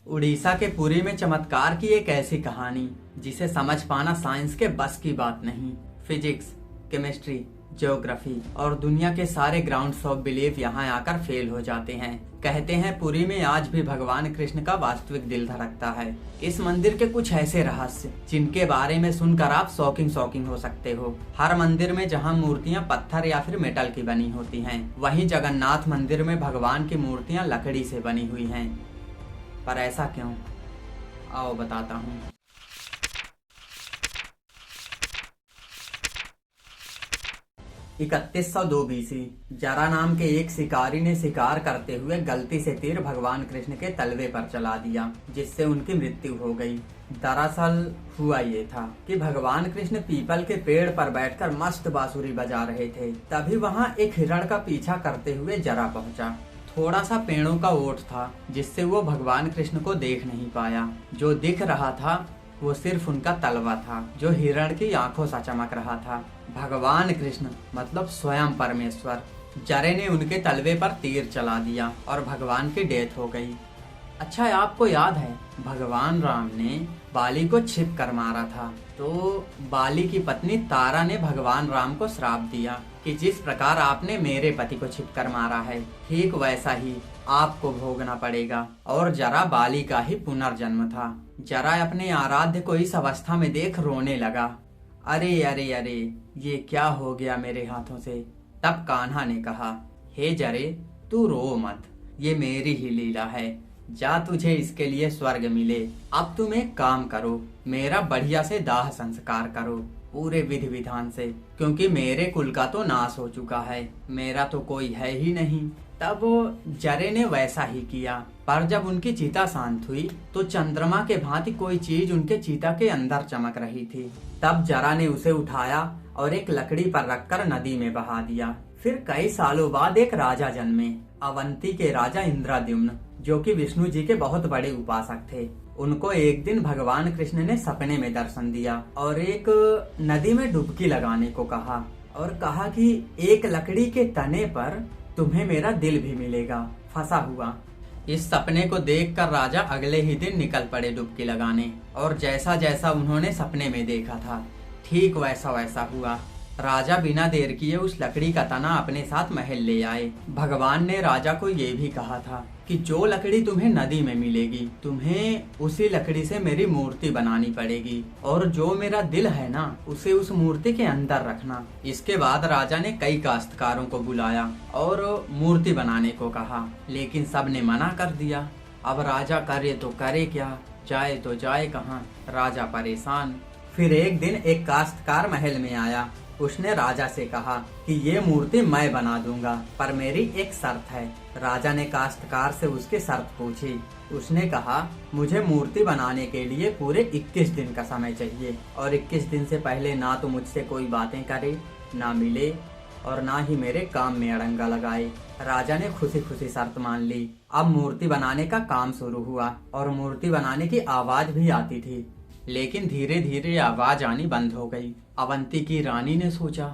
उड़ीसा के पुरी में चमत्कार की एक ऐसी कहानी जिसे समझ पाना साइंस के बस की बात नहीं। फिजिक्स, केमिस्ट्री, ज्योग्राफी और दुनिया के सारे ग्राउंड्स ऑफ बिलीफ यहाँ आकर फेल हो जाते हैं। कहते हैं पुरी में आज भी भगवान कृष्ण का वास्तविक दिल धड़कता है। इस मंदिर के कुछ ऐसे रहस्य जिनके बारे में सुनकर आप शॉकिंग हो सकते हो। हर मंदिर में जहाँ मूर्तियाँ पत्थर या फिर मेटल की बनी होती हैं, वहीं जगन्नाथ मंदिर में भगवान की मूर्तियाँ लकड़ी से बनी हुई हैं। पर ऐसा क्यों? आओ बताता हूँ। 3102 BC जरा नाम के एक शिकारी ने शिकार करते हुए गलती से तीर भगवान कृष्ण के तलवे पर चला दिया, जिससे उनकी मृत्यु हो गई। दरअसल हुआ ये था कि भगवान कृष्ण पीपल के पेड़ पर बैठकर मस्त बांसुरी बजा रहे थे। तभी वहाँ एक हिरण का पीछा करते हुए जरा पहुंचा। थोड़ा सा पेड़ों का ओट था जिससे वो भगवान कृष्ण को देख नहीं पाया। जो दिख रहा था वो सिर्फ उनका तलवा था, जो हिरण की आंखों सा चमक रहा था। भगवान कृष्ण मतलब स्वयं परमेश्वर। जरे ने उनके तलवे पर तीर चला दिया और भगवान की डेथ हो गई। अच्छा, आपको याद है भगवान राम ने बाली को छिप कर मारा था, तो बाली की पत्नी तारा ने भगवान राम को श्राप दिया कि जिस प्रकार आपने मेरे पति को छिप कर मारा है, ठीक वैसा ही आपको भोगना पड़ेगा। और जरा बाली का ही पुनर्जन्म था। जरा अपने आराध्य को इस अवस्था में देख रोने लगा। अरे अरे अरे, ये क्या हो गया मेरे हाथों से। तब कान्हा ने कहा, हे जरे तू रो मत, ये मेरी ही लीला है। जा, तुझे इसके लिए स्वर्ग मिले। अब तुम एक काम करो, मेरा बढ़िया से दाह संस्कार करो पूरे विधि विधान से, क्योंकि मेरे कुल का तो नाश हो चुका है, मेरा तो कोई है ही नहीं। तब जरे ने वैसा ही किया, पर जब उनकी चिता शांत हुई तो चंद्रमा के भांति कोई चीज उनके चिता के अंदर चमक रही थी। तब जरा ने उसे उठाया और एक लकड़ी पर रखकर नदी में बहा दिया। फिर कई सालों बाद एक राजा जन्मे, अवंती के राजा इंद्रद्युम्न, जो कि विष्णु जी के बहुत बड़े उपासक थे। उनको एक दिन भगवान कृष्ण ने सपने में दर्शन दिया और एक नदी में डुबकी लगाने को कहा, और कहा कि एक लकड़ी के तने पर तुम्हें मेरा दिल भी मिलेगा फंसा हुआ। इस सपने को देखकर राजा अगले ही दिन निकल पड़े डुबकी लगाने, और जैसा जैसा उन्होंने सपने में देखा था ठीक वैसा वैसा हुआ। राजा बिना देर किए उस लकड़ी का तना अपने साथ महल ले आए। भगवान ने राजा को ये भी कहा था कि जो लकड़ी तुम्हें नदी में मिलेगी, तुम्हें उसी लकड़ी से मेरी मूर्ति बनानी पड़ेगी, और जो मेरा दिल है ना, उसे उस मूर्ति के अंदर रखना। इसके बाद राजा ने कई काश्तकारों को बुलाया और मूर्ति बनाने को कहा, लेकिन सब ने मना कर दिया। अब राजा करे तो करे क्या, जाए तो जाए कहाँ, राजा परेशान। फिर एक दिन एक काश्तकार महल में आया। उसने राजा से कहा कि ये मूर्ति मैं बना दूंगा, पर मेरी एक शर्त है। राजा ने काश्तकार से उसकी शर्त पूछी। उसने कहा, मुझे मूर्ति बनाने के लिए पूरे 21 दिन का समय चाहिए, और 21 दिन से पहले ना तो मुझसे कोई बातें करे, ना मिले, और ना ही मेरे काम में अड़ंगा लगाए। राजा ने खुशी खुशी शर्त मान ली। अब मूर्ति बनाने का काम शुरू हुआ, और मूर्ति बनाने की आवाज भी आती थी, लेकिन धीरे धीरे आवाज आनी बंद हो गई। अवंती की रानी ने सोचा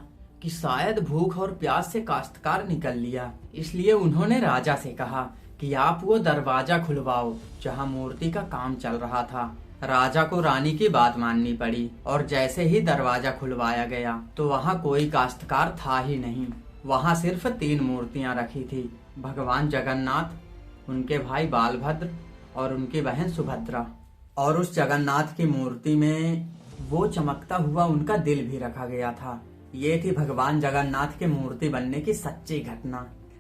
कि शायद भूख और प्यास से काश्तकार निकल लिया, इसलिए उन्होंने राजा से कहा कि आप वो दरवाजा खुलवाओ जहां मूर्ति का काम चल रहा था। राजा को रानी की बात माननी पड़ी, और जैसे ही दरवाजा खुलवाया गया तो वहां कोई काश्तकार था ही नहीं। वहां सिर्फ 3 मूर्तियां रखी थी, भगवान जगन्नाथ, उनके भाई बालभद्र और उनकी बहन सुभद्रा। और उस जगन्नाथ की मूर्ति में वो चमकता हुआ उनका दिल भी रखा गया था। ये थी भगवान जगन्नाथ की मूर्ति बनने की सच्ची घटना।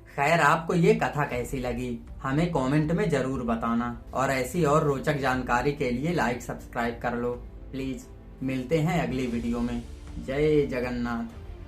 खैर, आपको ये कथा कैसी लगी हमें कमेंट में जरूर बताना, और ऐसी और रोचक जानकारी के लिए लाइक सब्सक्राइब कर लो प्लीज। मिलते हैं अगली वीडियो में। जय जगन्नाथ।